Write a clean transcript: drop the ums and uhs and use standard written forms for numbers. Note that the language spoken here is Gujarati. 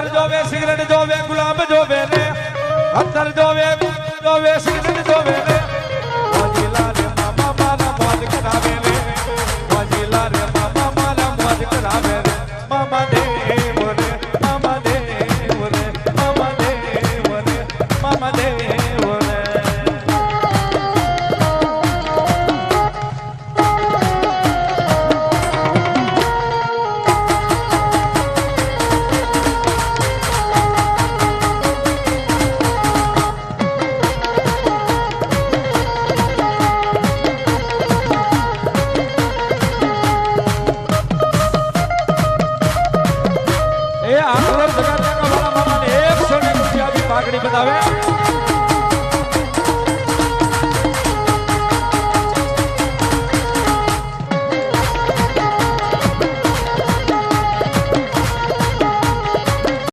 અત્તર જોવે સિગરેટ જોવે ગુલાબ જોવે ને અત્તર જોવે સિગરેટ જોવે ને વાજીલા રે મામા મારા મોજ કરાવે રે વાજીલા રે મામા મારા મોજ કરાવે રે મામા દેવ રે મામા દેવ રે મામા દેવ રે મામા દેવ રે पागड़ी बतावे।